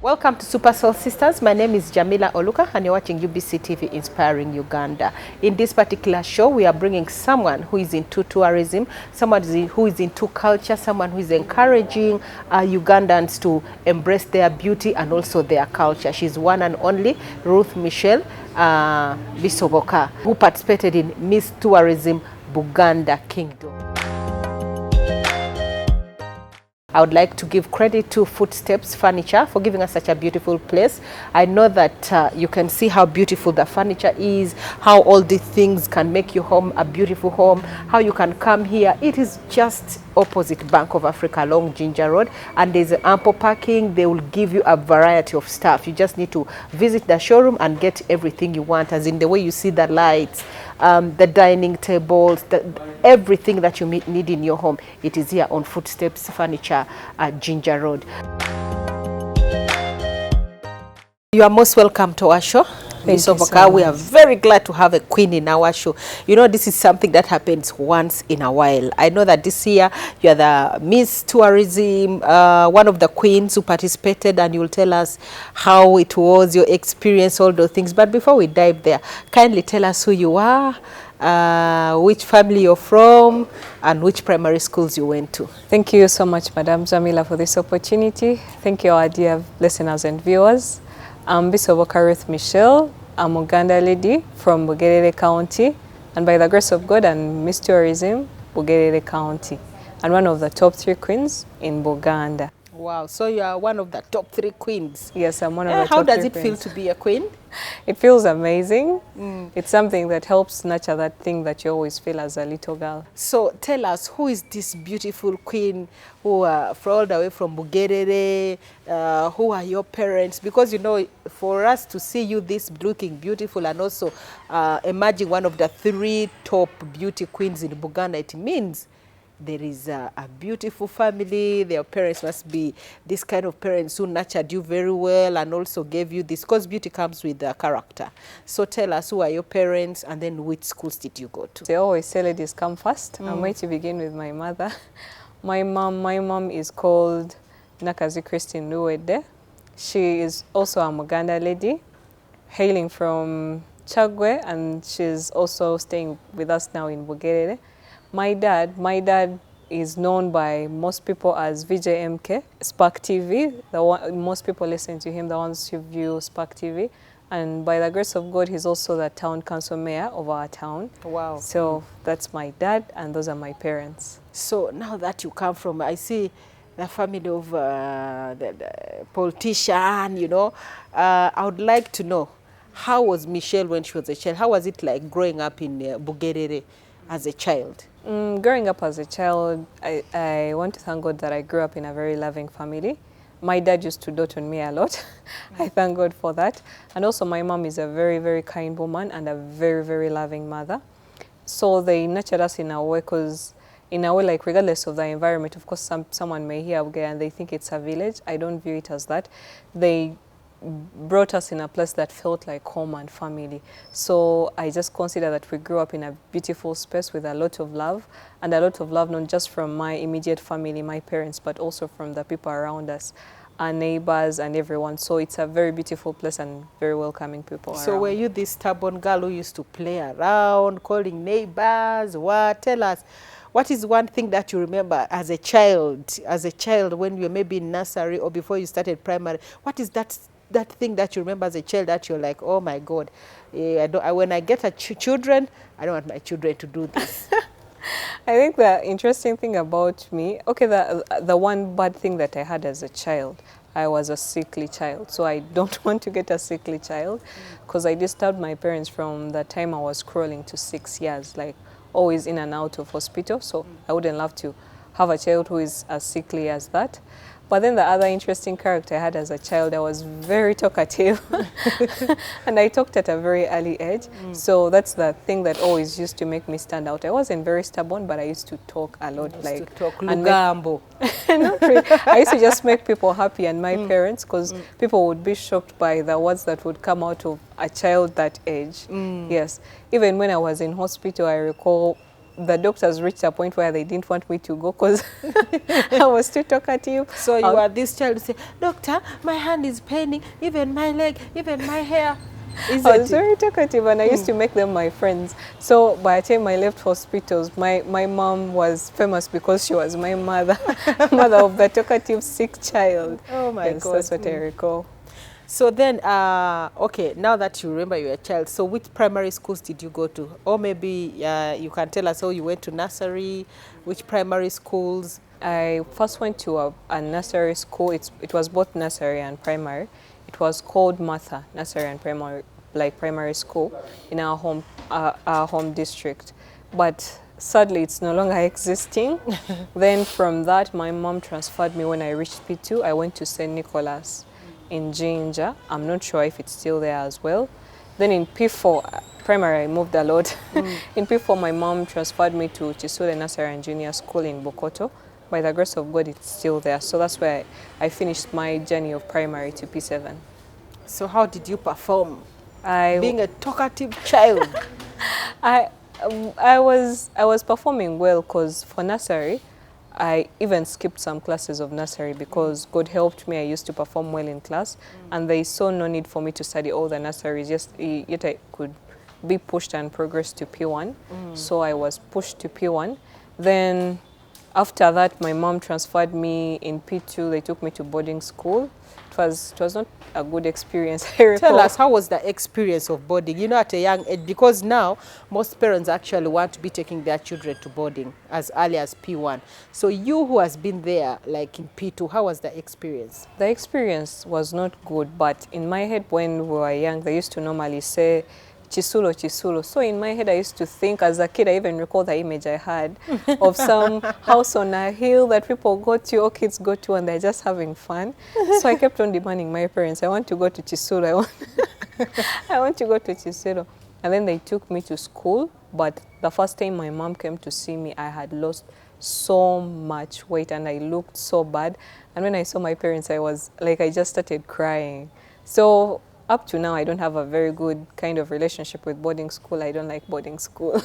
Welcome to 3Oul 3Isters. My name is Jamila Oluka and you're watching UBC TV Inspiring Uganda. In this particular show, we are bringing someone who is into tourism, someone who is into culture, someone who is encouraging Ugandans to embrace their beauty and also their culture. She's one and only Ruth Michelle Bisoboka, who participated in Miss Tourism Buganda Kingdom. I would like to give credit to Footsteps Furniture for giving us such a beautiful place. I know that you can see how beautiful the furniture is, how all these things can make your home a beautiful home, how you can come here. It is just opposite Bank of Africa along Ginger Road, and there's ample parking. They will give you a variety of stuff. You just need to visit the showroom and get everything you want, as in the way you see the lights, the dining tables, everything that you need in your home. It is here on Footsteps Furniture at Ginger Road. You are most welcome to our show. Bisoboka, we are very glad to have a queen in our show. You know, this is something that happens once in a while. I know that this year you are the Miss Tourism, one of the queens who participated, and you'll tell us how it was, your experience, all those things. But before we dive there, kindly tell us who you are, which family you're from, and which primary schools you went to. Thank you so much, Madam Jamila, for this opportunity. Thank you, our dear listeners and viewers. I'm Bisoboka Ruth Michelle. I'm a Uganda lady from Bugerere County, and by the grace of God, I'm Miss Tourism Bugerere County, and one of the top 3 queens in Buganda. Wow, so you are one of the top 3 queens. Yes, I'm one of the top 3 queens. How does it queens. feel to be a queen? It feels amazing. It's something that helps nurture that thing that you always feel as a little girl. So tell us, who is this beautiful queen who are all the way from Bugerere? Who are your parents? Because, you know, for us to see you this looking beautiful and also emerging one of the 3 top beauty queens in Buganda, it means there is a beautiful family. Their parents must be this kind of parents who nurtured you very well and also gave you this, because beauty comes with character. So tell us, who are your parents and then which schools did you go to? They always say ladies come first. I'm going to begin with my mother. My mom is called Nakazi Christine Luwede. She is also a Muganda lady, hailing from Chagwe, and she's also staying with us now in Bugerere. My dad is known by most people as VJMK, Spark TV. Most people listen to him, the ones who view Spark TV. And by the grace of God, he's also the town council mayor of our town. Wow. So that's my dad, and those are my parents. So now that you come from, I see the family of the politician, you know, I would like to know, how was Michelle when she was a child? How was it like growing up in Bugerere as a child? Growing up as a child, I want to thank God that I grew up in a very loving family. My dad used to dote on me a lot. I thank God for that. And also my mom is a very, very kind woman and a very, very loving mother. So they nurtured us in a way, because in a way, like, regardless of the environment, of course, someone may hear Bugere and they think it's a village. I don't view it as that. They brought us in a place that felt like home and family. So I just consider that we grew up in a beautiful space with a lot of love, and a lot of love not just from my immediate family, my parents, but also from the people around us, our neighbors and everyone. So it's a very beautiful place and very welcoming people around. So were you this stubborn girl who used to play around, calling neighbors? What? Tell us, what is one thing that you remember as a child when you were maybe in nursery or before you started primary? What is that thing that you remember as a child that you're like, oh my God, when I get children, I don't want my children to do this? I think the interesting thing about me, okay, the one bad thing that I had as a child, I was a sickly child. So I don't want to get a sickly child, because I disturbed my parents from the time I was crawling to 6 years, like always in and out of hospital. So I wouldn't love to have a child who is as sickly as that. But then the other interesting character I had as a child, I was very talkative and I talked at a very early age. So that's the thing that always used to make me stand out. I wasn't very stubborn, but I used to talk a lot. To talk Lugambo. Not really. I used to just make people happy, and my parents, because people would be shocked by the words that would come out of a child that age. Yes. Even when I was in hospital, I recall the doctors reached a point where they didn't want me to go because I was too talkative. So you are this child who say, doctor, my hand is paining, even my leg, even my hair. I was very talkative, and I used to make them my friends. So by the time I left hospitals, my mom was famous because she was my mother, mother of the talkative sick child. Oh my God. That's what I recall. So then, okay, now that you remember you were a child, so which primary schools did you go to? Or maybe you can tell us how you went to nursery, which primary schools? I first went to a nursery school. It was both nursery and primary. It was called Martha Nursery and Primary School in our home district. But sadly, it's no longer existing. Then from that, my mom transferred me when I reached P2. I went to St. Nicholas in Jinja. I'm not sure if it's still there as well. Then in P4, primary, I moved a lot. In P4, my mom transferred me to Chisule Nursery and Junior School in Bokoto. By the grace of God, it's still there. So that's where I finished my journey of primary to P7. So how did you perform? Being a talkative child. I was performing well because for nursery, I even skipped some classes of nursery because God helped me. I used to perform well in class, and they saw no need for me to study all the nurseries. Yet I could be pushed and progress to P1. So I was pushed to P1. Then after that, my mom transferred me in P2. They took me to boarding school. It was not a good experience. Tell us, how was the experience of boarding? You know, at a young age, because now most parents actually want to be taking their children to boarding as early as P1. So you who has been there, like in P2, how was the experience? The experience was not good, but in my head when we were young, they used to normally say, Chisulo, Chisulo. So in my head, I used to think, as a kid, I even recall the image I had of some house on a hill that people go to, or kids go to, and they're just having fun. So I kept on demanding my parents, I want to go to Chisulo. I want to go to Chisulo. And then they took me to school. But the first time my mom came to see me, I had lost so much weight and I looked so bad. And when I saw my parents, I was like, I just started crying. So up to now, I don't have a very good kind of relationship with boarding school. I don't like boarding school.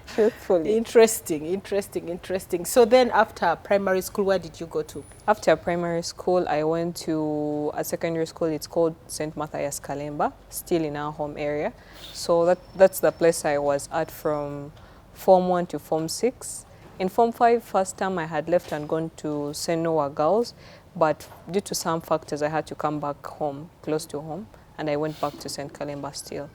Truthfully. Interesting. So then after primary school, where did you go to? After primary school, I went to a secondary school. It's called St. Matthias Kalemba, still in our home area. So that's the place I was at from Form 1 to Form 6. In Form 5, first term, I had left and gone to St. Noah Girls. But due to some factors, I had to come back home, close to home, and I went back to St. Kalemba still.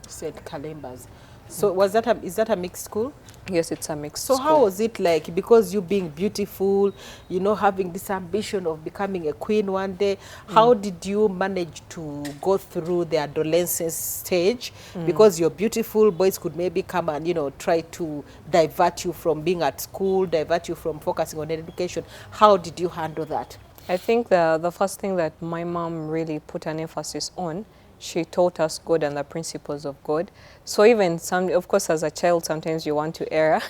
St. Kalemba's. So is that a mixed school? Yes, it's a mixed school. So how was it like? Because you being beautiful, you know, having this ambition of becoming a queen one day, how did you manage to go through the adolescence stage? Because you're beautiful, boys could maybe come and, you know, try to divert you from being at school, divert you from focusing on education. How did you handle that? I think the first thing that my mom really put an emphasis on, she taught us God and the principles of God. So even of course, as a child, sometimes you want to err,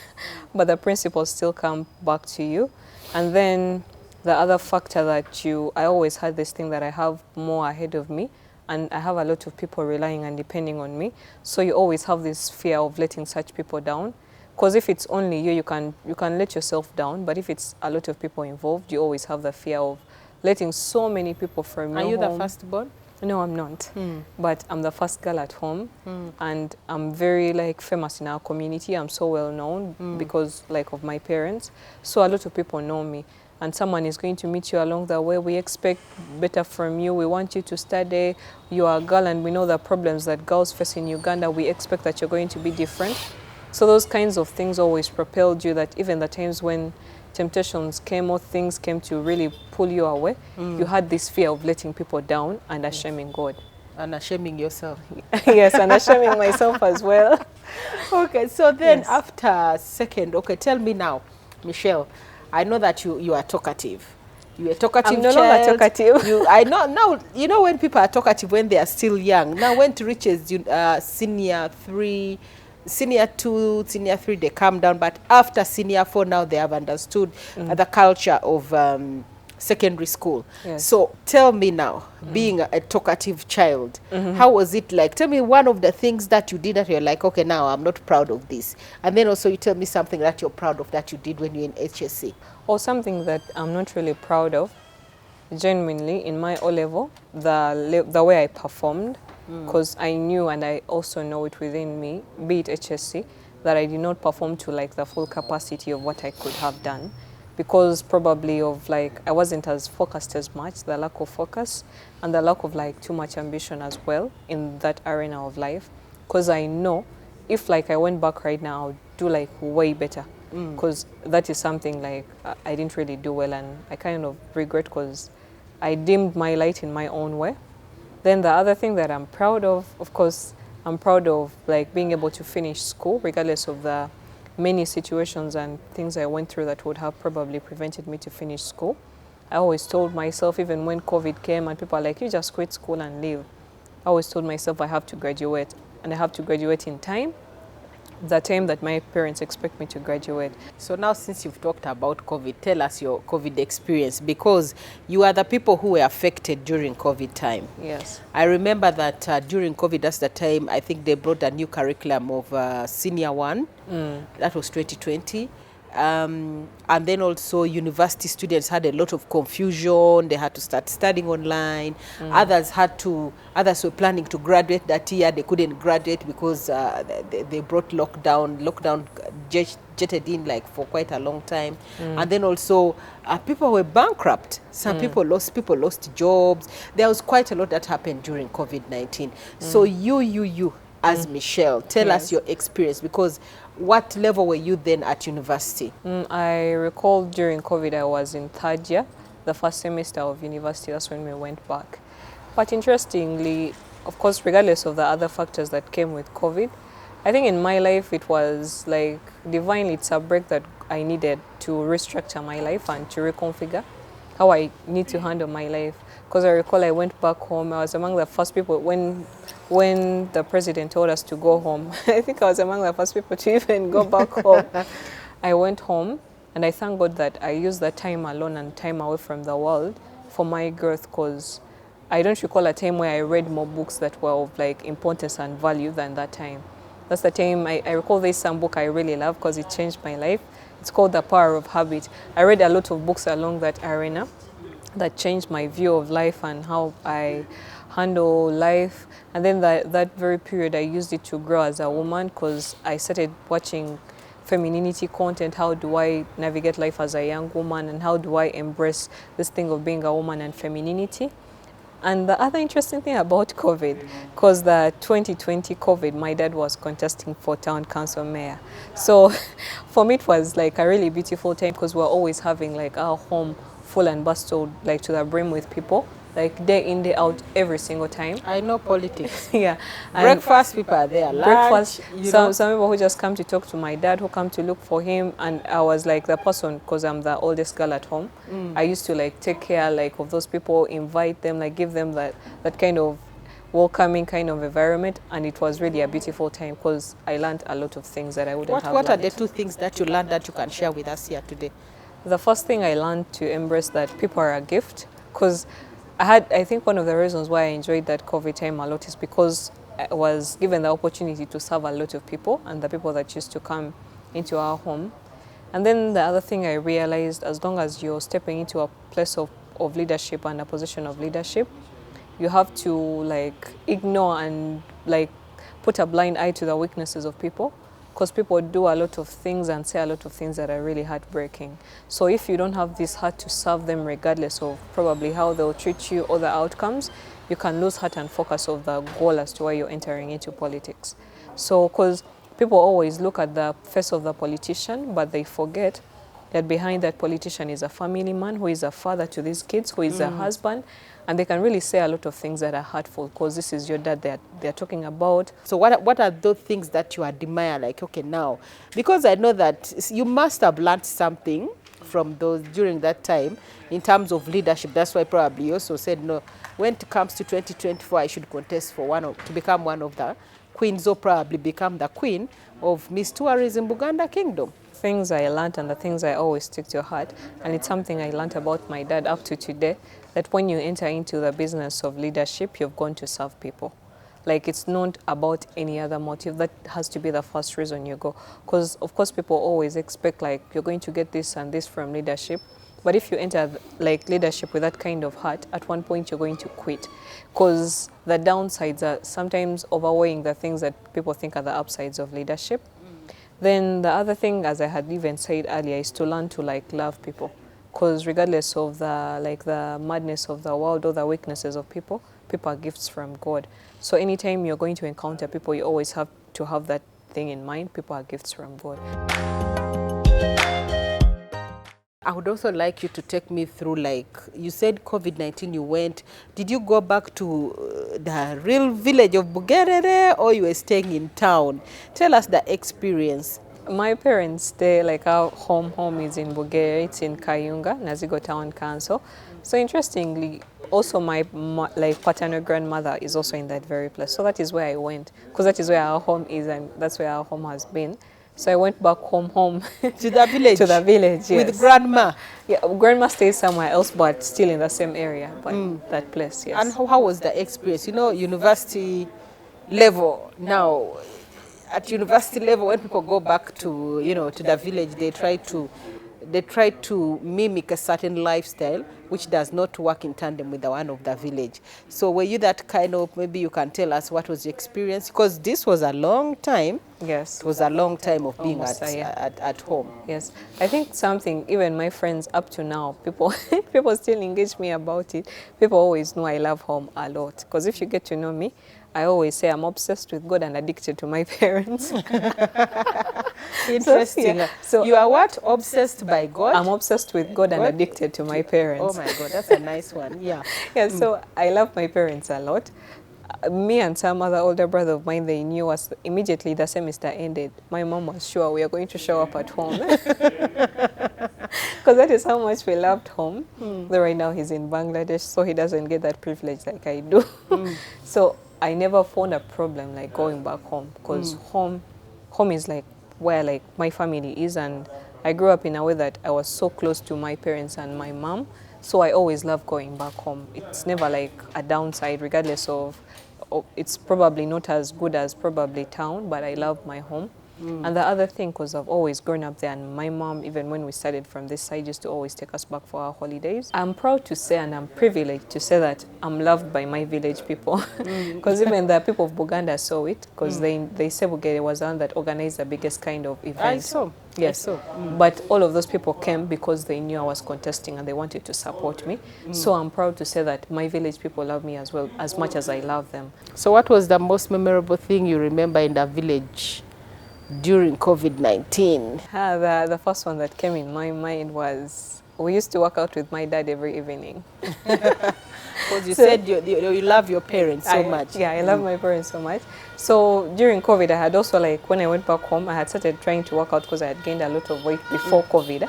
but the principles still come back to you. And then the other factor that I always had this thing that I have more ahead of me, and I have a lot of people relying and depending on me. So you always have this fear of letting such people down. Because if it's only you, you can let yourself down. But if it's a lot of people involved, you always have the fear of letting so many people from your home. Are you the firstborn? No, I'm not. But I'm the first girl at home. And I'm very famous in our community. I'm so well known because of my parents. So a lot of people know me. And someone is going to meet you along the way. We expect better from you. We want you to study. You are a girl and we know the problems that girls face in Uganda. We expect that you're going to be different. So those kinds of things always propelled you, that even the times when temptations came or things came to really pull you away, you had this fear of letting people down and ashaming God. And ashaming yourself. Yes, and ashaming myself as well. Okay, so then after second, tell me now, Michelle, I know that you are talkative. You are talkative. I'm no longer talkative. I know now. You know when people are talkative when they are still young. Now when it reaches senior 3, senior 2, senior 3, they calm down. But after senior 4, now they have understood the culture of secondary school. Yes. So tell me now, being a talkative child, how was it like? Tell me one of the things that you did that you're like, okay, now I'm not proud of this. And then also you tell me something that you're proud of that you did when you're in HSC. Or something that I'm not really proud of, genuinely, in my O-level, the way I performed, because I knew and I also know it within me, be it HSC, that I did not perform to like the full capacity of what I could have done, because probably of like I wasn't as focused as much, the lack of focus and the lack of like too much ambition as well in that arena of life, because I know if like I went back right now, I would do like way better, because that is something like I didn't really do well, and I kind of regret because I dimmed my light in my own way. Then the other thing that I'm proud of course, I'm proud of like being able to finish school regardless of the many situations and things I went through that would have probably prevented me to finish school. I always told myself, even when COVID came and people are like, you just quit school and leave, I always told myself I have to graduate, and I have to graduate in time, the time that my parents expect me to graduate. So now, since you've talked about COVID, tell us your COVID experience, because you are the people who were affected during COVID time. Yes. I remember that during COVID, that's the time I think they brought a new curriculum of Senior 1. That was 2020. And then also university students had a lot of confusion. They had to start studying online. Others were planning to graduate that year. They couldn't graduate because they brought lockdown. Lockdown jetted in like for quite a long time. And then also people were bankrupt. Some people lost jobs. There was quite a lot that happened during COVID-19. So you as Michelle, tell us your experience, because what level were you then at university? I recall during COVID I was in third year, the first semester of university. That's when we went back. But interestingly, of course, regardless of the other factors that came with COVID, I think in my life it was like divinely, it's a break that I needed to restructure my life and to reconfigure how I need to handle my life. Because I recall I went back home. I was among the first people when the president told us to go home. I think I was among the first people to even go back home. I went home, and I thank God that I used that time alone and time away from the world for my growth, because I don't recall a time where I read more books that were of like importance and value than that time. That's the time I recall there's some book I really love because it changed my life. It's called The Power of Habit. I read a lot of books along that arena that changed my view of life and how I handle life. And then that very period I used it to grow as a woman, because I started watching femininity content. How do I navigate life as a young woman, and how do I embrace this thing of being a woman and femininity? And the other interesting thing about COVID, because the 2020 COVID, my dad was contesting for town council mayor. So for me, it was like a really beautiful time, because we're always having like our home full and bustled, like to the brim with people, like day in, day out, every single time. I know politics. Yeah. Breakfast, people are there. Breakfast, lunch, some people who just come to talk to my dad, who come to look for him. And I was like the person, because I'm the oldest girl at home. I used to like take care like of those people, invite them, like give them that kind of welcoming kind of environment. And it was really a beautiful time, because I learned a lot of things that I wouldn't have What are learned. the two things that you learned that you can share with us here today? The first thing I learned to embrace that people are a gift, because I think one of the reasons why I enjoyed that COVID time a lot is because I was given the opportunity to serve a lot of people, and the people that used to come into our home. And then the other thing I realized, as long as you're stepping into a place of leadership and a position of leadership, you have to like ignore and like put a blind eye to the weaknesses of people, because people do a lot of things and say a lot of things that are really heartbreaking. So if you don't have this heart to serve them, regardless of probably how they'll treat you or the outcomes, you can lose heart and focus of the goal as to why you're entering into politics. So, because people always look at the face of the politician, but they forget that behind that politician is a family man who is a father to these kids, who is a husband, and they can really say a lot of things that are hurtful, because this is your dad they're talking about. So what are those things that you admire, like, okay, now? Because I know that you must have learned something from those during that time in terms of leadership. That's why probably you also said, no, when it comes to 2024, I should contest for to become one of the Queen Zo probably become the queen of Miss Tourism Buganda Kingdom. Things I learned and the things I always stick to heart, and it's something I learned about my dad up to today, that when you enter into the business of leadership, you've gone to serve people. Like, it's not about any other motive. That has to be the first reason you go. Because, of course, people always expect, like, you're going to get this and this from leadership. But if you enter, like, leadership with that kind of heart, at one point you're going to quit. Because the downsides are sometimes overweighing the things that people think are the upsides of leadership. Then the other thing, as I had even said earlier, is to learn to, like, love people. Because regardless of the madness of the world or the weaknesses of people, people are gifts from God. So anytime you're going to encounter people, you always have to have that thing in mind. People are gifts from God. I would also like you to take me through, like, you said COVID-19 you went. Did you go back to the real village of Bugerere, or you were staying in town? Tell us the experience. My parents, like, our home is in Bugere. It's in Kayunga, Nazigo Town Council. So interestingly, also my like paternal grandmother is also in that very place. So that is where I went, because that is where our home is, and that's where our home has been. So I went back home To the village? To the village, yes. With grandma? Yeah, grandma stays somewhere else, but still in the same area, but that place, yes. And how was the experience? You know, university level now, at university level, when people go back to, you know, to the village, they try to mimic a certain lifestyle which does not work in tandem with the one of the village. So were you that kind of, maybe you can tell us what was your experience? Because this was a long time. Yes. It was a long time of being Almost a year. at home. Yes. I think something, even my friends up to now, people still engage me about it. People always know I love home a lot. Because if you get to know me, I always say I'm obsessed with God and addicted to my parents. Interesting. So you are what? Obsessed by God? I'm obsessed with God and addicted to my parents. Oh my God, that's a nice one. Yeah. Yeah, so I love my parents a lot. Me and some other older brother of mine, they knew us immediately the semester ended. My mom was sure we are going to show up at home. Because that is how much we loved home. Though right now he's in Bangladesh, so he doesn't get that privilege like I do. So I never found a problem like going back home, because home is like where like my family is, and I grew up in a way that I was so close to my parents and my mom, so I always love going back home. It's never like a downside, regardless of it's probably not as good as probably town, but I love my home. And the other thing, because I've always grown up there, and my mom, even when we started from this side, used to always take us back for our holidays. I'm proud to say, and I'm privileged to say, that I'm loved by my village people. Because even the people of Buganda saw it, because they say Bugere was the one that organized the biggest kind of event. I saw. Yes. But all of those people came because they knew I was contesting and they wanted to support me. So I'm proud to say that my village people love me as well, as much as I love them. So what was the most memorable thing you remember in the village during COVID-19? The first one that came in my mind was, we used to work out with my dad every evening. Because you said you love your parents so much. Yeah, I love my parents so much. So during COVID, I had also, like, when I went back home, I had started trying to work out because I had gained a lot of weight before COVID.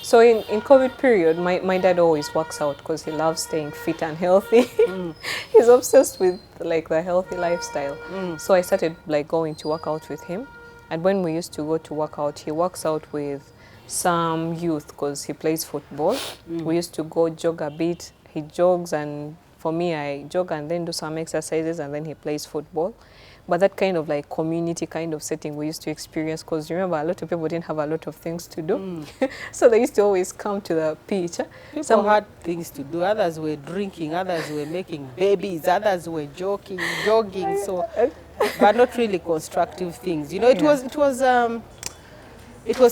So in COVID period, my dad always works out because he loves staying fit and healthy. He's obsessed with like the healthy lifestyle. So I started like going to work out with him. And when we used to go to work out, he works out with some youth because he plays football. We used to go jog a bit. He jogs, and for me, I jog and then do some exercises, and then he plays football. But that kind of like community kind of setting we used to experience, because remember, a lot of people didn't have a lot of things to do. So they used to always come to the pitch. Some had things to do. Others were drinking. Others were making babies. Others were jogging. So, but not really constructive things. You know, it was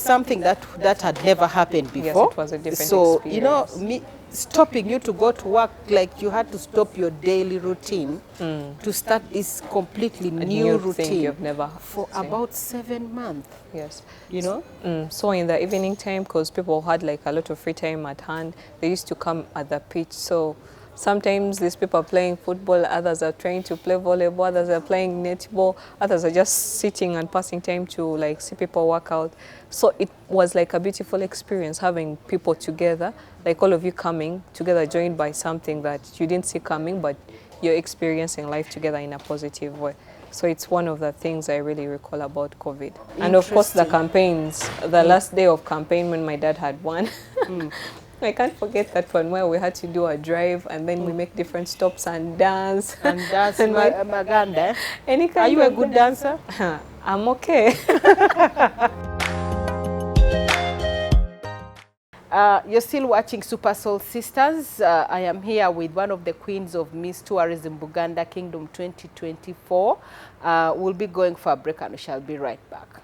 something that had never happened before. Yes, it was a different so, experience. you know, stopping you to go to work, like you had to stop your daily routine to start this completely new routine thing you've never for seen. about 7 months. Yes. You know? So in the evening time, because people had like a lot of free time at hand, they used to come at the pitch. So sometimes these people are playing football, others are trying to play volleyball, others are playing netball, others are just sitting and passing time to like see people work out. So it was like a beautiful experience having people together, like all of you coming together, joined by something that you didn't see coming, but you're experiencing life together in a positive way. So it's one of the things I really recall about COVID. And of course the campaigns, the last day of campaign when my dad had won. I can't forget that one where we had to do a drive and then we make different stops and dance. And that's Maganda. Any kind Are you a of good dancer? I'm okay. You're still watching Super Soul Sisters. I am here with one of the queens of Miss Tourism Buganda Kingdom 2024. We'll be going for a break and we shall be right back.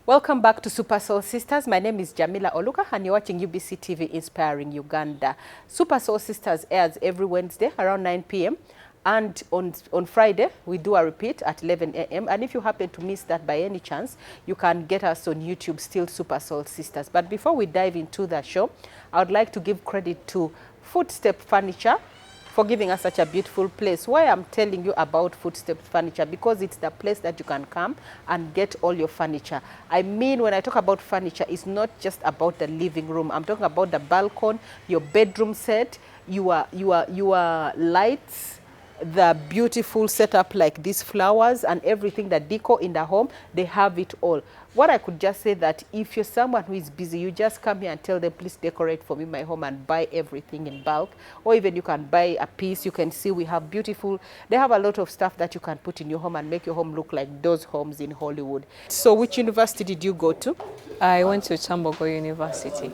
Welcome back to Super Soul Sisters. My name is Jamila Oluka and you're watching UBC TV Inspiring Uganda. Super Soul Sisters airs every Wednesday around 9 p.m. And on Friday, we do a repeat at 11 a.m. And if you happen to miss that by any chance, you can get us on YouTube, still Super Soul Sisters. But before we dive into the show, I would like to give credit to Footstep Furniture for giving us such a beautiful place. Why I'm telling you about Footstep Furniture, because it's the place that you can come and get all your furniture. I mean, when I talk about furniture, it's not just about the living room. I'm talking about the balcony, your bedroom set, your lights, the beautiful setup like these flowers and everything, the decor in the home, they have it all. What I could just say that if you're someone who is busy, you just come here and tell them, please decorate for me my home and buy everything in bulk. Or even you can buy a piece. You can see we have beautiful, they have a lot of stuff that you can put in your home and make your home look like those homes in Hollywood. So which university did you go to? I went to Chambogo University.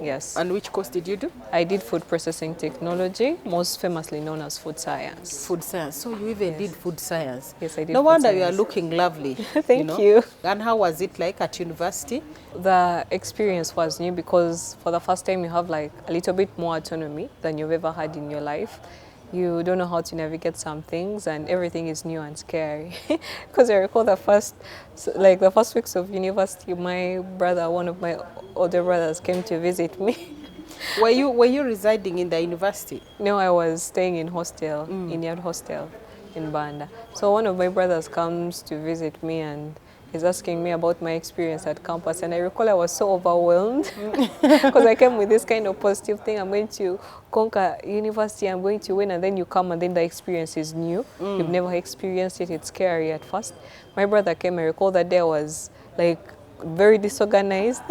Yes. And which course did you do? I did food processing technology, most famously known as food science. Food science. So you even did food science. Yes, I did. No wonder you are science. looking lovely. Thank you. And how was it like at university? The experience was new because for the first time you have like a little bit more autonomy than you've ever had in your life. You don't know how to navigate some things and everything is new and scary. Because I recall the first weeks of university, my brother, one of my older brothers, came to visit me. Were you residing in the university? No, I was staying in hostel, in Yard Hostel in Banda. So one of my brothers comes to visit me and is asking me about my experience at campus, and I recall I was so overwhelmed because I came with this kind of positive thing. I'm going to conquer university, I'm going to win, and then you come and then the experience is new. You've never experienced it, it's scary at first. My brother came, I recall that day I was like very disorganized.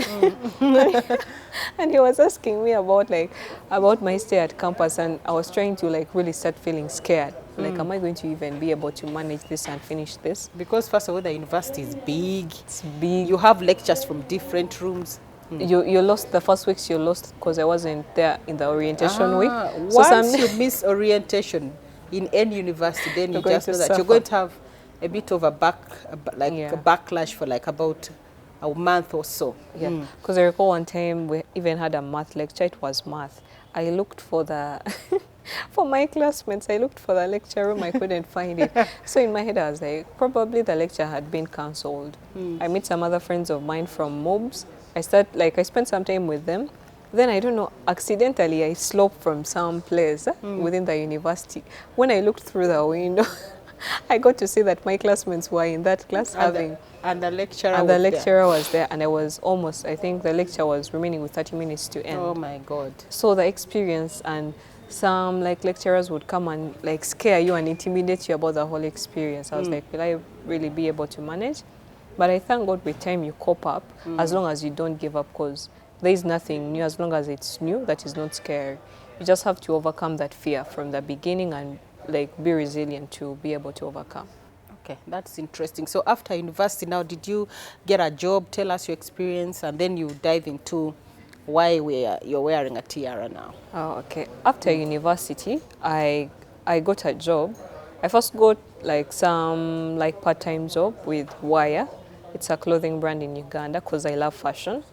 And he was asking me about my stay at campus, and I was trying to like really start feeling scared. Like, am I going to even be able to manage this and finish this? Because first of all, the university is big. It's big. You have lectures from different rooms. You lost the first weeks. You lost because I wasn't there in the orientation week. So once you miss orientation in any university, then you just know that you're going to have a bit of a backlash for like about a month or so. Yeah, because I recall one time we even had a math lecture. It was math. I looked for the for my classmates. I looked for the lecture room. I couldn't find it. So in my head, I was like, probably the lecture had been cancelled. I met some other friends of mine from MOBS. I spent some time with them. Then I don't know, accidentally I sloped from some place within the university. When I looked through the window, I got to see that my classmates were in that class and the lecturer was there, and I think the lecture was remaining with 30 minutes to end. Oh my God. So the experience, and some like lecturers would come and like scare you and intimidate you about the whole experience. I was like, will I really be able to manage? But I thank God with time you cope up, as long as you don't give up, because there is nothing new. As long as it's new, that is not scary. You just have to overcome that fear from the beginning and like be resilient to be able to overcome. Okay, that's interesting. So after university now, did you get a job? Tell us your experience, and then you dive into why you're wearing a tiara now. Oh, okay. After university, I got a job. I first got like some like part-time job with Wire. It's a clothing brand in Uganda because I love fashion.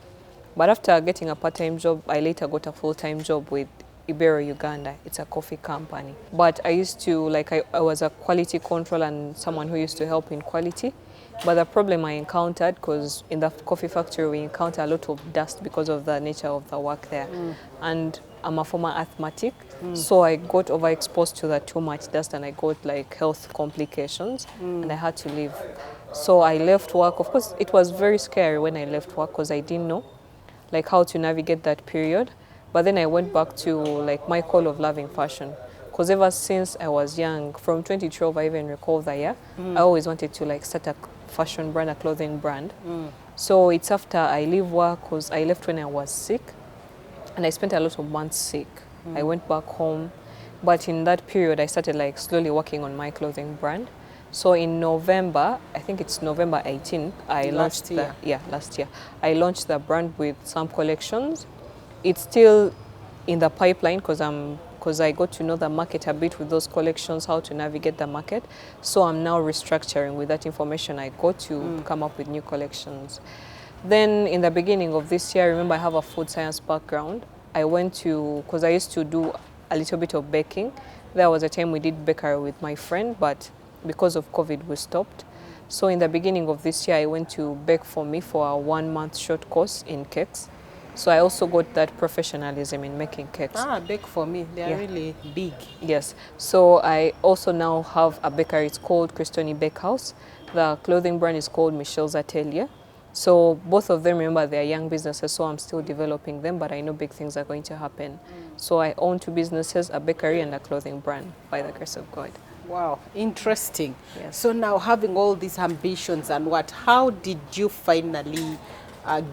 But after getting a part-time job, I later got a full-time job with Ibero Uganda. It's a coffee company. But I used to, I was a quality control and someone who used to help in quality. But the problem I encountered, because in the coffee factory we encounter a lot of dust because of the nature of the work there. And I'm a former asthmatic, so I got overexposed to the too much dust and I got like health complications and I had to leave. So I left work. Of course, it was very scary when I left work because I didn't know like how to navigate that period. But then I went back to like my call of loving fashion, because ever since I was young, from 2012, I even recall the year, I always wanted to like start a fashion brand, a clothing brand. So it's after I leave work, because I left when I was sick, and I spent a lot of months sick. I went back home, but in that period, I started like slowly working on my clothing brand. So in November, I think it's November 18th, I launched last year. I launched the brand with some collections. It's still in the pipeline because I got to know the market a bit with those collections, how to navigate the market. So I'm now restructuring with that information I got to come up with new collections. Then in the beginning of this year, I remember I have a food science background. I went to, because I used to do a little bit of baking. There was a time we did bakery with my friend, but because of COVID, we stopped. So in the beginning of this year, I went to Bake For Me for a 1-month short course in cakes. So I also got that professionalism in making cakes. Bake For Me, they are really big. Yes. So I also now have a bakery. It's called Cristoni Bakehouse. The clothing brand is called Michelle's Atelier. So both of them, remember, they are young businesses, so I'm still developing them, but I know big things are going to happen. So I own 2 businesses, a bakery and a clothing brand, by the grace of God. Wow, interesting. Yes. So now, having all these ambitions and how did you finally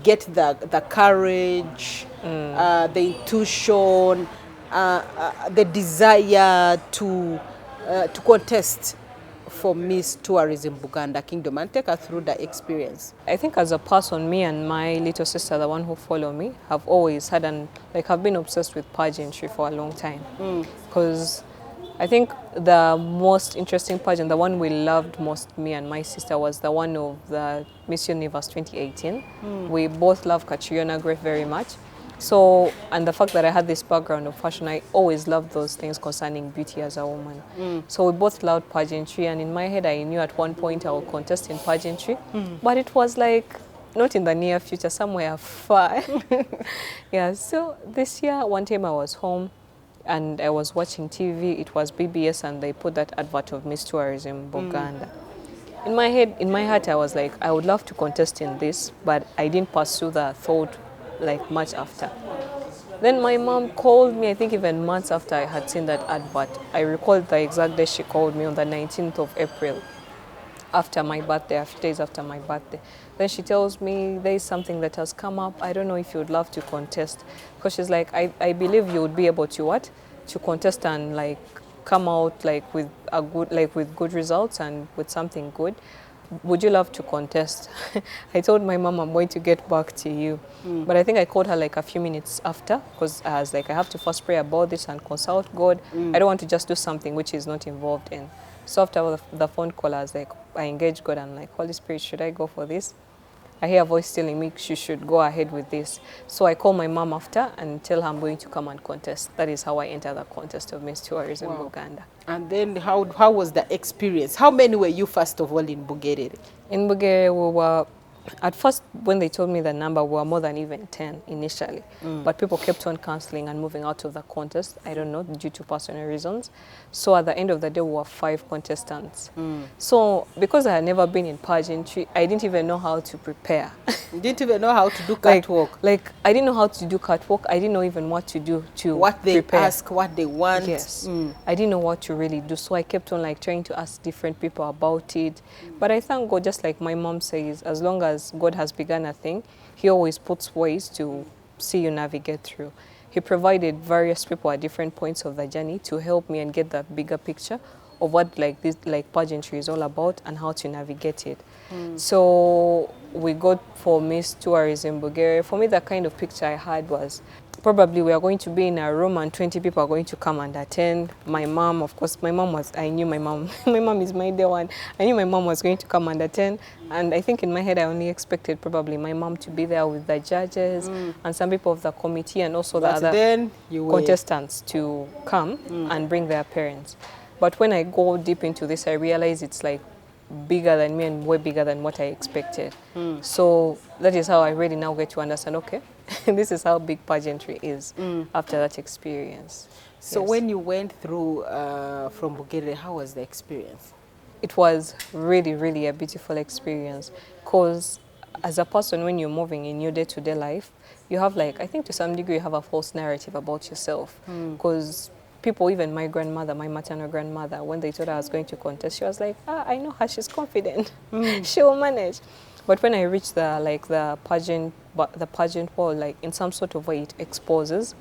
get the courage, the intuition, the desire to contest for Miss Tourism Buganda Kingdom, and take us through the experience? I think as a person, me and my little sister, the one who follow me, have always had have been obsessed with pageantry for a long time. Because I think the most interesting pageant, the one we loved most, me and my sister, was the one of the Miss Universe 2018. We both love Catriona Gray very much. So, and the fact that I had this background of fashion, I always loved those things concerning beauty as a woman. So we both loved pageantry, and in my head I knew at one point I would contest in pageantry, but it was like not in the near future, somewhere far. Yeah, so this year, one time I was home and I was watching TV, it was BBS, and they put that advert of Miss Tourism Buganda. In my head, in my heart, I was like, I would love to contest in this, but I didn't pursue the thought like much after. Then my mom called me, I think even months after I had seen that advert. I recall the exact day she called me, on the 19th of April, after my birthday, a few days after my birthday. Then she tells me, there is something that has come up. I don't know if you would love to contest. Because she's like, I believe you would be able to what? To contest and like come out like with a good, like with good results and with something good. Would you love to contest? I told my mom I'm going to get back to you. But I think I called her like a few minutes after, because I was like, I have to first pray about this and consult God. I don't want to just do something which is not involved in. So after the phone call, I was like, I engaged God and like, Holy Spirit, should I go for this? I hear a voice telling me she should go ahead with this. So I call my mom after and tell her I'm going to come and contest. That is how I entered the contest of Miss Tourism Buganda. And then how was the experience? How many were you first of all in Bugere? In Bugere, we were, at first when they told me the number, we were more than even 10 initially. But people kept on cancelling and moving out of the contest, I don't know, due to personal reasons. So at the end of the day, we were 5 contestants. So because I had never been in pageantry, I didn't even know how to prepare. You didn't even know how to do catwalk? Like I didn't know how to do catwalk. I didn't know even what to do to what they prepare. ask, what they want. Yes. I didn't know what to really do. So I kept on like trying to ask different people about it. But I thank God, just like my mom says, as long as God has begun a thing, he always puts ways to see you navigate through. He provided various people at different points of the journey to help me and get that bigger picture of what like this like pageantry is all about and how to navigate it. So we got for Miss Tourism Bulgaria. For me, the kind of picture I had was probably we are going to be in a room and 20 people are going to come and attend. My mom, of course, I knew my mom. My mom is my day one. I knew my mom was going to come and attend. And I think in my head, I only expected probably my mom to be there with the judges and some people of the committee and also the other contestants to come and bring their parents. But when I go deep into this, I realize it's like bigger than me and way bigger than what I expected. So that is how I really now get to understand, okay, this is how big pageantry is after that experience. So when you went through from Bulgaria, how was the experience? It was really, really a beautiful experience, because as a person, when you're moving in your day-to-day life, you have like, I think to some degree, you have a false narrative about yourself, because people, even my grandmother, my maternal grandmother, when they told her I was going to contest, she was like, I know her, she's confident. She will manage. But when I reached the pageant wall, like in some sort of way it exposes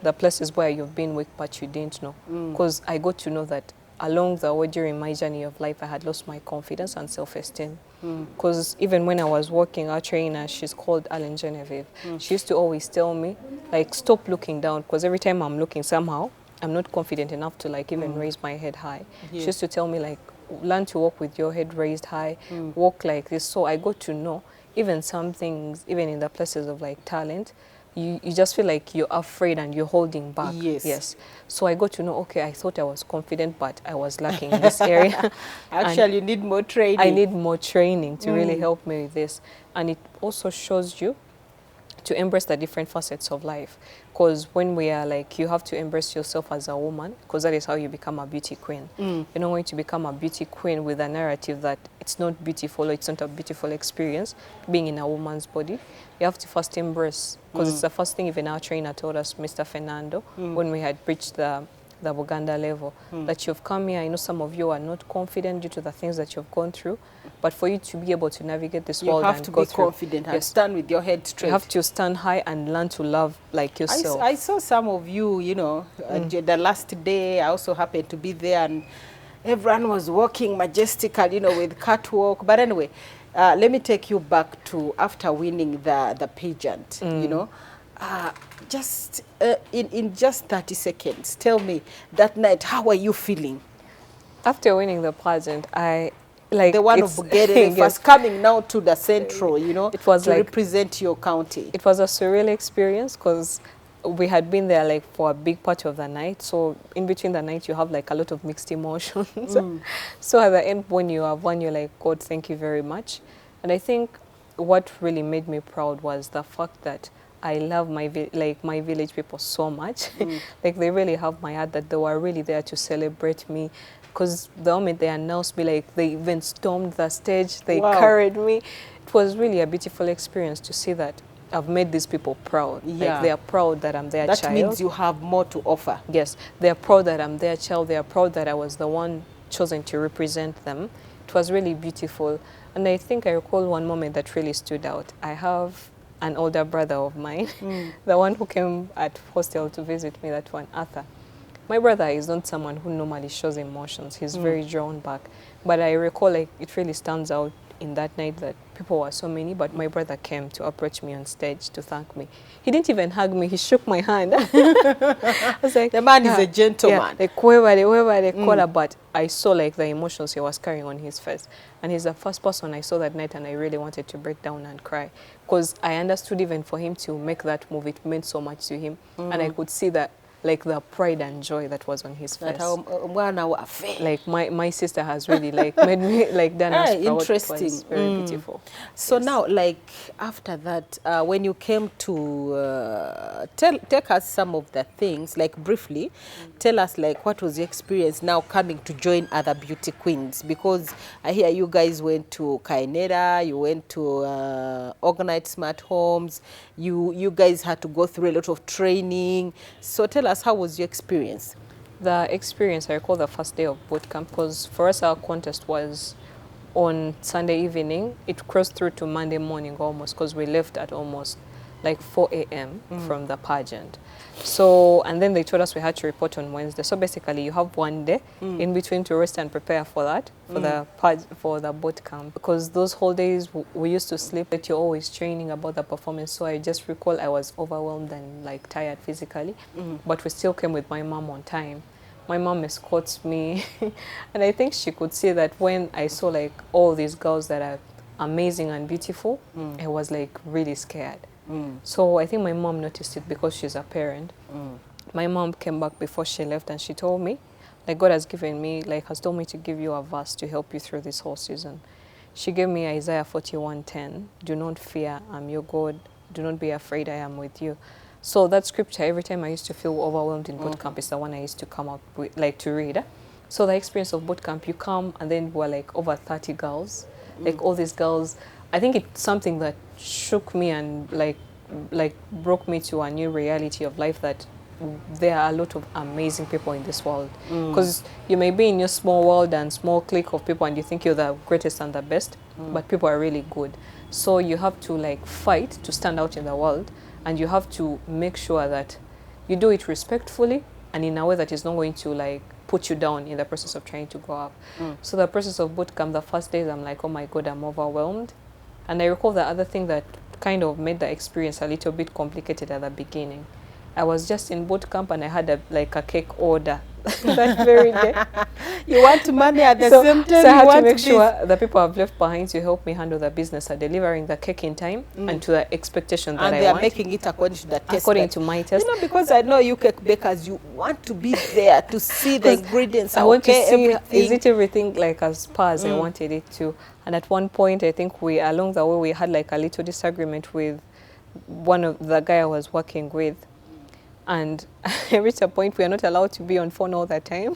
the places where you've been weak but you didn't know. Because I got to know that along the way during my journey of life, I had lost my confidence and self-esteem. Because even when I was working, our trainer, she's called Ellen Genevieve, she used to always tell me, like, stop looking down, because every time I'm looking somehow, I'm not confident enough to like even raise my head high. She used to tell me like, learn to walk with your head raised high, walk like this. So I got to know even some things, even in the places of like talent, you just feel like you're afraid and you're holding back. Yes. So I got to know, okay, I thought I was confident, but I was lacking in this area. Actually, you need more training. I need more training to really help me with this. And it also shows you to embrace the different facets of life. Because when we are like, you have to embrace yourself as a woman, because that is how you become a beauty queen. You're not going to become a beauty queen with a narrative that it's not beautiful or it's not a beautiful experience being in a woman's body. You have to first embrace, because it's the first thing even our trainer told us, Mr. Fernando, when we had reached the Buganda level, that you've come here. I know some of you are not confident due to the things that you've gone through, but for you to be able to navigate this world and go through, you have to be confident and stand with your head straight. You have to stand high and learn to love like yourself. I saw some of you, you know, the last day. I also happened to be there, and everyone was walking majestical, you know, with catwalk. But anyway, let me take you back to after winning the pageant, you know. Just in just 30 seconds, tell me that night, how were you feeling? After winning the pageant, I like the one of Bugere was coming now to the central, you know, it was to like, represent your county. It was a surreal experience because we had been there like for a big part of the night. So in between the night, you have like a lot of mixed emotions. So at the end, when you have won, you're like, God, thank you very much. And I think what really made me proud was the fact that I love my village people so much. Like they really have my heart, that they were really there to celebrate me. Because the moment they announced me, like they even stormed the stage, they carried me. It was really a beautiful experience to see that I've made these people proud. Like they are proud that I'm their child. That means you have more to offer. Yes, they are proud that I'm their child. They are proud that I was the one chosen to represent them. It was really beautiful. And I think I recall one moment that really stood out. I have an older brother of mine, the one who came at hostel to visit me, that one, Arthur. My brother is not someone who normally shows emotions. He's very drawn back. But I recall like it really stands out in that night that people were so many, but my brother came to approach me on stage to thank me. He didn't even hug me, he shook my hand. I was like, the man is a gentleman. Yeah, like whoever they call her, but I saw like the emotions he was carrying on his face. And he's the first person I saw that night, and I really wanted to break down and cry. Because I understood even for him to make that move, it meant so much to him. And I could see that, like the pride and joy that was on his face. Like my sister has really like made me like done us proud. Interesting. It was very beautiful. So now, like after that, when you came to take us some of the things, like briefly, tell us like what was your experience now coming to join other beauty queens? Because I hear you guys went to Kainera, you went to Organized Smart Homes, you guys had to go through a lot of training. So tell us, how was your experience? The experience, I recall the first day of boot camp, because for us our contest was on Sunday evening. It crossed through to Monday morning almost, because we left at almost like 4 a.m. from the pageant. So, and then they told us we had to report on Wednesday. So basically you have one day in between to rest and prepare for that, for the boot camp. Because those whole days we used to sleep, but you're always training about the performance. So I just recall I was overwhelmed and like tired physically, but we still came with my mom on time. My mom escorts me and I think she could see that when I saw like all these girls that are amazing and beautiful, I was like really scared. So I think my mom noticed it because she's a parent. My mom came back before she left and she told me, like God has given me, like has told me to give you a verse to help you through this whole season. She gave me Isaiah 41:10. Do not fear, I'm your God. Do not be afraid, I am with you. So that scripture, every time I used to feel overwhelmed in boot camp, is the one I used to come up with, like to read. So the experience of boot camp, you come and then we're like over 30 girls, like all these girls. I think it's something that shook me and like broke me to a new reality of life, that there are a lot of amazing people in this world. Because you may be in your small world and small clique of people and you think you're the greatest and the best, but people are really good. So you have to like fight to stand out in the world, and you have to make sure that you do it respectfully and in a way that is not going to like put you down in the process of trying to go up. So the process of boot camp, the first days, I'm like, oh my God, I'm overwhelmed. And I recall the other thing that kind of made the experience a little bit complicated at the beginning. I was just in boot camp and I had a cake order that very day. You want money at the same time. So I had to make sure the people I've left behind to help me handle the business are delivering the cake in time and to the expectation that I want. And they are making it according to the test. According to my test. You know, because I know you cake bakers, you want to be there to see the ingredients. I want to see, everything. Is it everything like as per as I wanted it to? And at one point, I think along the way, we had like a little disagreement with one of the guy I was working with. And I reached a point we are not allowed to be on phone all the time.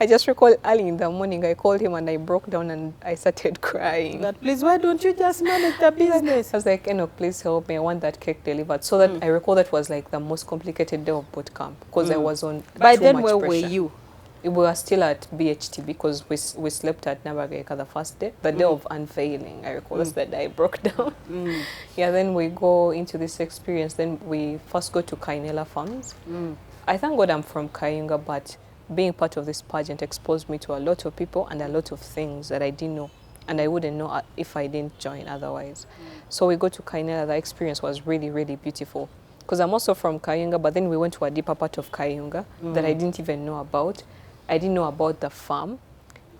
I just recall early in the morning, I called him and I broke down and I started crying. But please, why don't you just manage the business? I was like, Enoch, please help me. I want that cake delivered. So that I recall that was like the most complicated day of boot camp because I was on By too then, much where pressure. were you? We were still at BHT because we slept at Nabageka the first day, the day of unveiling. I recall that's the day I broke down. Yeah, then we go into this experience. Then we first go to Kainela Farms. I thank God I'm from Kayunga, but being part of this pageant exposed me to a lot of people and a lot of things that I didn't know, and I wouldn't know if I didn't join otherwise. So we go to Kainela. The experience was really, really beautiful because I'm also from Kayunga, but then we went to a deeper part of Kayunga that I didn't even know about. I didn't know about the farm.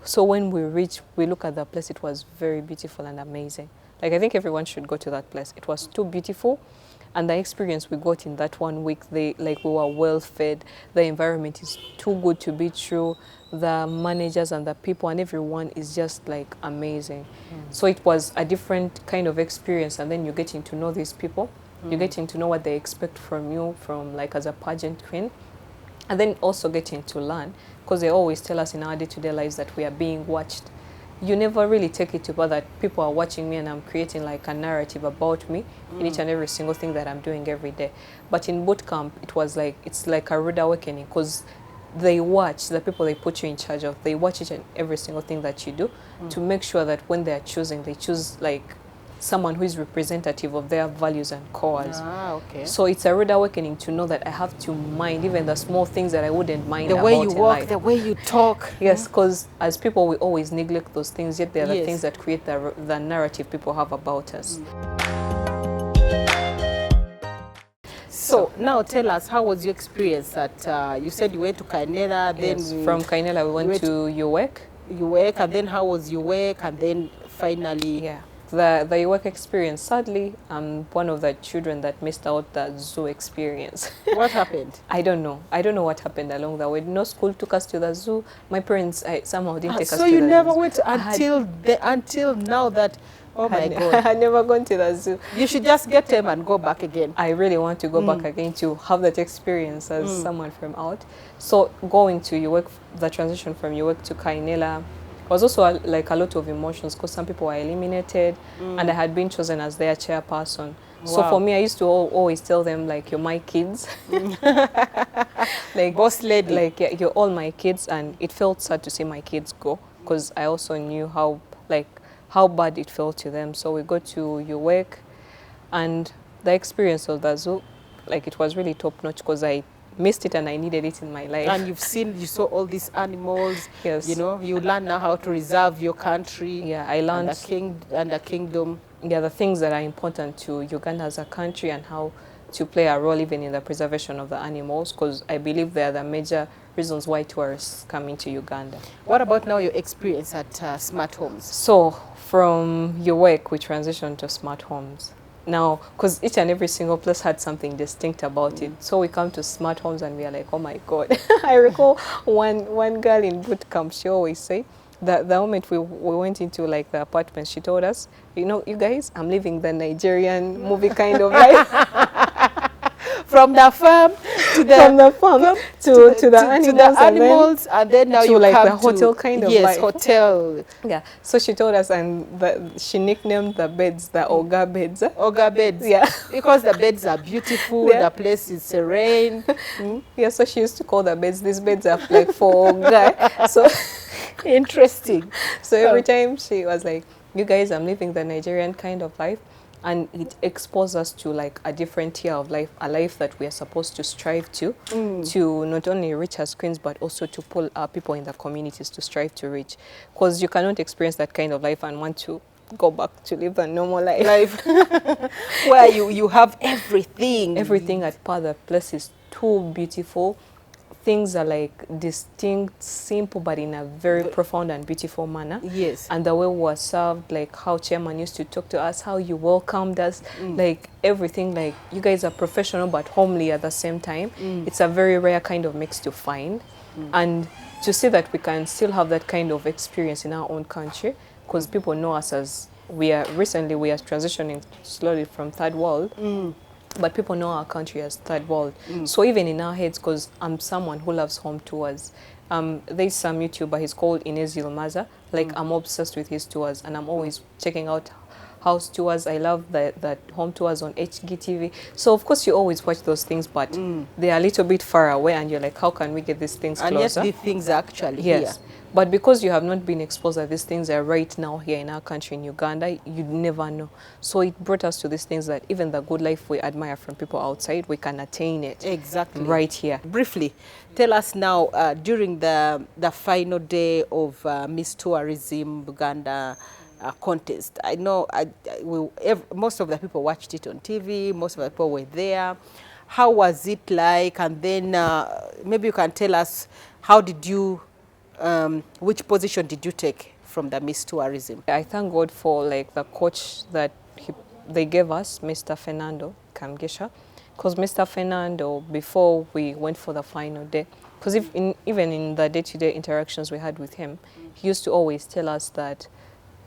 So when we reached, we look at the place, it was very beautiful and amazing. Like, I think everyone should go to that place. It was too beautiful. And the experience we got in that 1 week, we were well fed. The environment is too good to be true. The managers and the people and everyone is just like amazing. So it was a different kind of experience. And then you're getting to know these people. You're getting to know what they expect from you, from like as a pageant queen. And then also getting to learn, because they always tell us in our day-to-day lives that we are being watched. You never really take it to bar that people are watching me and I'm creating like a narrative about me in each and every single thing that I'm doing every day. But in boot camp, it's like a rude awakening because they watch the people they put you in charge of. They watch each and every single thing that you do to make sure that when they are choosing, they choose like someone who is representative of their values and cause. Okay. So it's a rude awakening to know that I have to mind even the small things that I wouldn't mind The about way you in walk, life. the way you talk. Yes, because as people, we always neglect those things, yet they're the Yes. things that create the narrative people have about us. So now tell us, how was your experience at, you said you went to Kainela, then Yes, from Kainela, we went to UWEC. you work, and then how was your work, and then finally... Yeah. The UWEC experience, sadly, I'm one of the children that missed out the zoo experience. What happened? I don't know. I don't know what happened along the way. No school took us to the zoo. My parents somehow didn't take us to the zoo. So you never went until now that, oh my God. I had never gone to the zoo. You should just get them and go back again. I really want to go back again to have that experience as someone from out. So going to UWEC, the transition from UWEC to Kainela, was also like a lot of emotions because some people were eliminated and I had been chosen as their chairperson. So for me, I used to always tell them, like, you're my kids. Like, boss lady. Like, yeah, you're all my kids. And it felt sad to see my kids go because I also knew how bad it felt to them. So we go to UWEC and the experience of the zoo, like, it was really top notch because I missed it and I needed it in my life. And you saw all these animals. Yes. You know, you learn now how to reserve your country. Yeah, I learned and the kingdom. Yeah, the things that are important to Uganda as a country and how to play a role even in the preservation of the animals, because I believe they are the major reasons why tourists come into Uganda. What about now your experience at Smart Homes? So from UWEC, we transitioned to Smart Homes. Now, because each and every single place had something distinct about it. So we come to Smart Homes and we are like, oh my God. I recall one girl in boot camp, she always say, the moment we went into like the apartment, she told us, you know, you guys, I'm living the Nigerian movie kind of life. from the farm to the from the farm to the animals, and then now to you like come the hotel to, kind of yes, life. hotel. Yeah. So she told us, and she nicknamed the beds the Oga beds. Oga beds. Yeah. Because the beds are beautiful, Yeah. the place is serene. Yeah, so she used to call the beds, these beds are like for Oga. So Interesting. so every time she was like, you guys, I'm living the Nigerian kind of life. And it exposed us to like a different tier of life, a life that we are supposed to strive to not only reach as queens, but also to pull our people in the communities to strive to reach. Because you cannot experience that kind of life and want to go back to live a normal life. Where you have everything. Everything at par, the place is too beautiful. Things are like distinct, simple, but in a very profound and beautiful manner. Yes. And the way we were served, like how chairman used to talk to us, how you welcomed us, like everything, like you guys are professional but homely at the same time. It's a very rare kind of mix to find. And to see that we can still have that kind of experience in our own country, because people know us as, we are transitioning slowly from third world. But people know our country as third world. So even in our heads, because I'm someone who loves home tours, there's some YouTuber, he's called Inez Yilmaza. Like I'm obsessed with his tours, and I'm always checking out house tours. I love that home tours on HGTV. So of course you always watch those things, but they are a little bit far away, and you're like, how can we get these things closer? And yet these things are actually yes. here. But because you have not been exposed that these things are right now here in our country, in Uganda, you never know. So it brought us to these things that even the good life we admire from people outside, we can attain it. Exactly. Right here. Briefly, tell us now, during the final day of Miss Tourism Uganda contest, I know most of the people watched it on TV, most of the people were there. How was it like? And then maybe you can tell us, how did you, which position did you take from the Miss Tourism? I thank God for like the coach that they gave us, Mr. Fernando Kamgesha, because Mr. Fernando, before we went for the final day, because even in the day-to-day interactions we had with him, he used to always tell us that,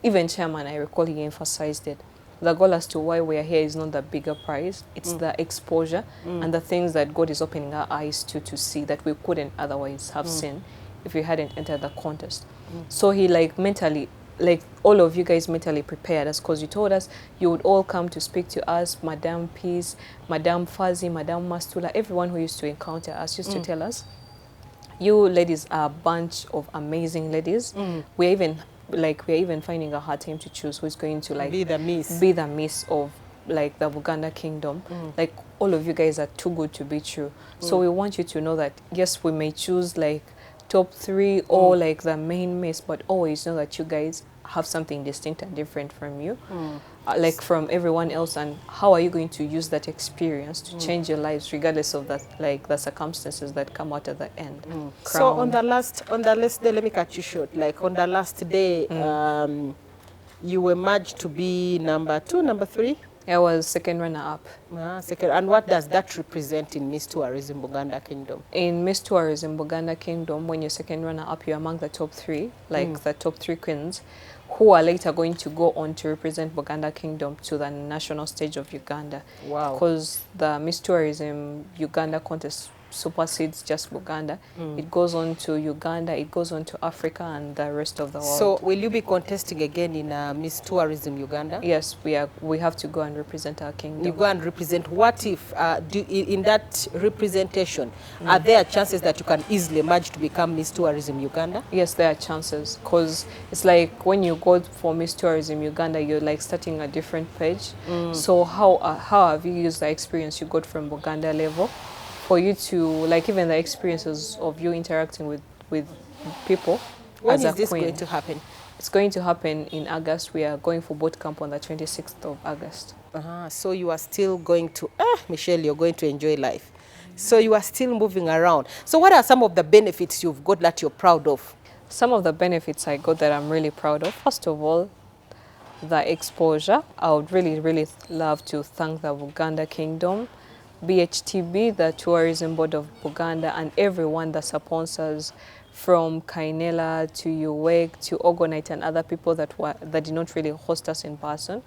even chairman, I recall he emphasized it, the goal as to why we are here is not the bigger prize, it's the exposure and the things that God is opening our eyes to see that we couldn't otherwise have seen if we hadn't entered the contest. So he like mentally, like all of you guys mentally prepared us, because you told us you would all come to speak to us, Madam Peace, Madam Fazi, Madam Mastula, everyone who used to encounter us used to tell us, you ladies are a bunch of amazing ladies. We're even finding a hard time to choose who's going to like be the miss of like the Buganda kingdom. Like all of you guys are too good to be true. So we want you to know that yes, we may choose like top 3 or like the main miss, but always know that you guys have something distinct and different from you, like from everyone else. And how are you going to use that experience to change your lives, regardless of that, like the circumstances that come out at the end? So on the last day, let me cut you short. Like on the last day, you were merged to be number 2, number 3. I was second runner-up. Second. And what does that represent in Miss Tourism Buganda Kingdom? In Miss Tourism Buganda Kingdom, when you're second runner-up, you're among the top 3, like the top 3 queens, who are later going to go on to represent Buganda Kingdom to the national stage of Uganda. Wow. Because the Miss Tourism Uganda contest supersedes just Buganda. It goes on to Uganda, it goes on to Africa and the rest of the world. So will you be contesting again in Miss Tourism Uganda? Yes, we have to go and represent our kingdom. You go and represent. What if in that representation, are there chances that you can easily merge to become Miss Tourism Uganda? Yes, there are chances, because it's like when you go for Miss Tourism Uganda, you're like starting a different page. So how have you used the experience you got from Buganda level for you to, like, even the experiences of you interacting with people? When as is a this queen? going to happen? It's going to happen in August. We are going for boot camp on the 26th of August. So you are still going to, Michelle, you're going to enjoy life. So you are still moving around. So what are some of the benefits you've got that you're proud of? Some of the benefits I got that I'm really proud of, first of all, the exposure. I would really love to thank the Buganda Kingdom, BHTB, the Tourism Board of Buganda, and everyone that supports us, from Kainela to UWEG to Ogonite and other people that did not really host us in person,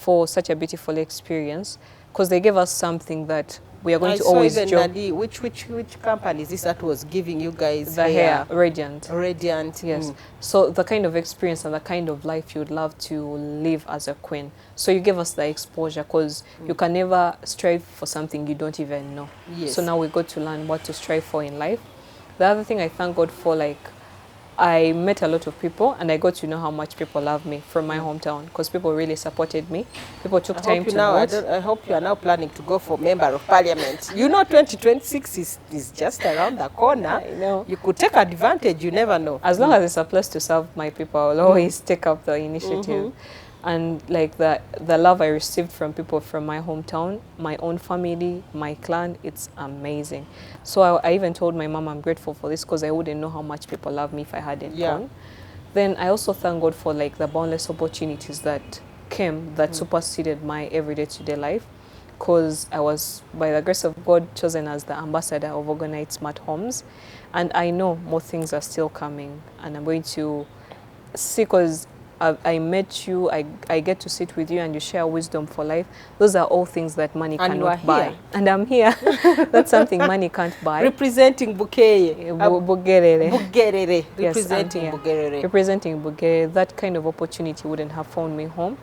for such a beautiful experience, because they gave us something that we are going I to saw always even joke. Nadi, which company is this that was giving you guys The hair, Radiant. Radiant. Yes. So the kind of experience and the kind of life you'd love to live as a queen. So you give us the exposure, because you can never strive for something you don't even know. Yes. So now we got to learn what to strive for in life. The other thing I thank God for, like, I met a lot of people and I got to know how much people love me from my hometown, because people really supported me. People took time to vote. I hope you are now planning to go for Member of Parliament. You know 2026 is just around the corner. I know. You could take advantage, you never know. As long as it's a place to serve my people, I'll always take up the initiative. And like the love I received from people from my hometown, my own family, my clan, it's amazing. So I even told my mom I'm grateful for this, because I wouldn't know how much people love me if I hadn't gone. Then I also thank God for like the boundless opportunities that came that superseded my everyday to-day life, because I was, by the grace of God, chosen as the ambassador of Organized Smart Homes. And I know more things are still coming, and I'm going to see, because I met you, I get to sit with you and you share wisdom for life. Those are all things that money cannot buy. And I'm here. That's something money can't buy. Representing Bugerere. Bugerere. Yes, Representing Bugerere. Representing Bugerere. That kind of opportunity wouldn't have found me home.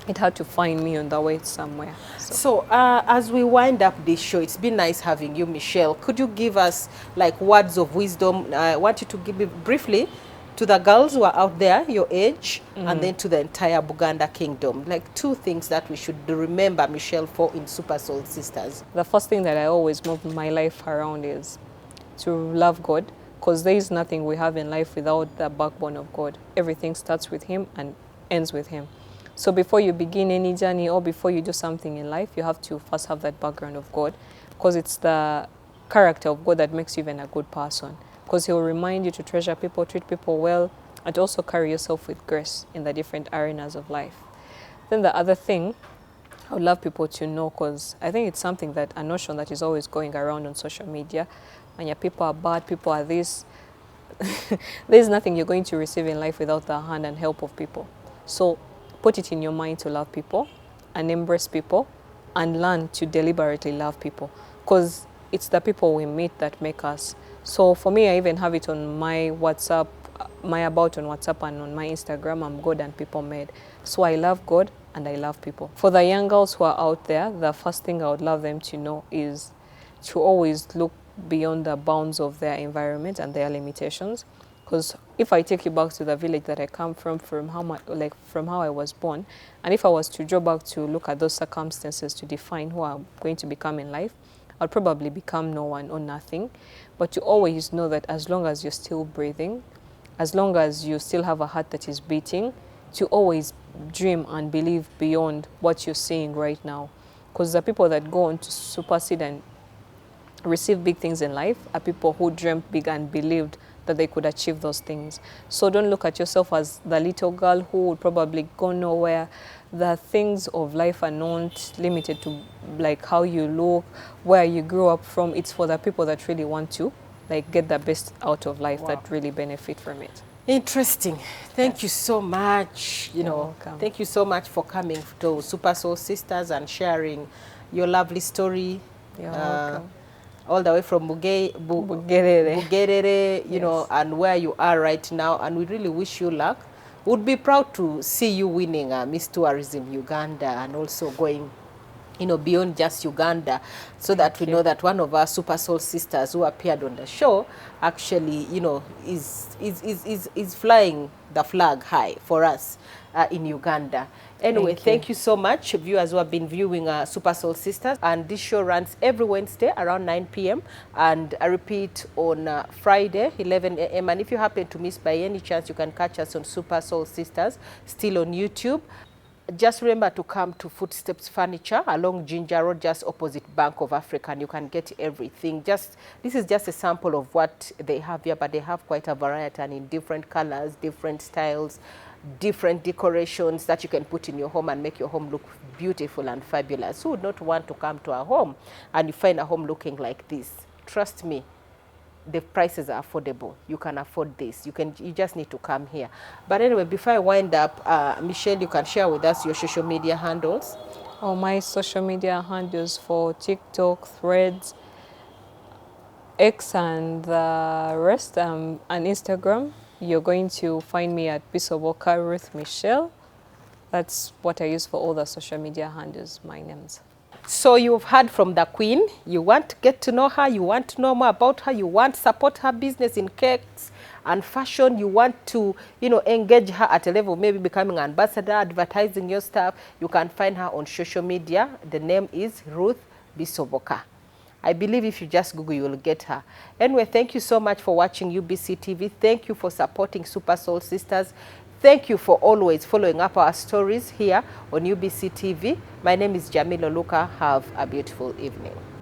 It had to find me on the way somewhere. So as we wind up this show, it's been nice having you, Michelle. Could you give us like words of wisdom? I want you to give it briefly to the girls who are out there, your age, and then to the entire Buganda kingdom. Like 2 things that we should remember Michelle for in Super Soul Sisters. The first thing that I always move my life around is to love God, because there is nothing we have in life without the backbone of God. Everything starts with Him and ends with Him. So before you begin any journey or before you do something in life, you have to first have that background of God, because it's the character of God that makes you even a good person. Because He will remind you to treasure people, treat people well, and also carry yourself with grace in the different arenas of life. Then the other thing I would love people to know, because I think it's something that, a notion that is always going around on social media, and your people are bad, people are this. There's nothing you're going to receive in life without the hand and help of people. So put it in your mind to love people and embrace people and learn to deliberately love people, because it's the people we meet that make us. So for me, I even have it on my WhatsApp, my about on WhatsApp and on my Instagram. I'm God and people made. So I love God and I love people. For the young girls who are out there, the first thing I would love them to know is to always look beyond the bounds of their environment and their limitations. Because if I take you back to the village that I come from how I was born, and if I was to draw back to look at those circumstances to define who I'm going to become in life, I'll probably become no one or nothing. But you always know that as long as you're still breathing, as long as you still have a heart that is beating, to always dream and believe beyond what you're seeing right now. Because the people that go on to supersede and receive big things in life are people who dreamt big and believed that they could achieve those things. So don't look at yourself as the little girl who would probably go nowhere. The things of life are not limited to like how you look, where you grew up from. It's for the people that really want to like get the best out of life, that really benefit from it. Interesting. Thank you so much. You're welcome. Thank you so much for coming to Super Soul Sisters and sharing your lovely story. You're welcome. All the way from Bugerere, you know, and where you are right now. And we really wish you luck. Would be proud to see you winning Miss Tourism Uganda and also going, you know, beyond just Uganda, so that we know that one of our Super Soul Sisters who appeared on the show actually, you know, is flying the flag high for us in Uganda. Anyway, thank you so much, viewers who have been viewing Super Soul Sisters. And this show runs every Wednesday around 9 p.m. and I repeat on Friday, 11 a.m. And if you happen to miss by any chance, you can catch us on Super Soul Sisters, still on YouTube. Just remember to come to Footsteps Furniture along Ginger Road, just opposite Bank of Africa, and you can get everything. This is just a sample of what they have here, but they have quite a variety and in different colors, different styles, different decorations that you can put in your home and make your home look beautiful and fabulous. Who would not want to come to a home and you find a home looking like this? Trust me, the prices are affordable. You can afford this. You just need to come here. But anyway, before I wind up, Michelle, you can share with us your social media handles. Oh, my social media handles for TikTok, Threads, X, and the rest, and Instagram. You're going to find me at Bisoboka Ruth Michelle. That's what I use for all the social media handles, my names. So you've heard from the Queen. You want to get to know her. You want to know more about her. You want to support her business in cakes and fashion. You want to, engage her at a level, maybe becoming an ambassador, advertising your stuff. You can find her on social media. The name is Ruth Bisoboka. I believe if you just Google, you will get her. Anyway, thank you so much for watching UBC TV. Thank you for supporting Super Soul Sisters. Thank you for always following up our stories here on UBC TV. My name is Jamila Luka. Have a beautiful evening.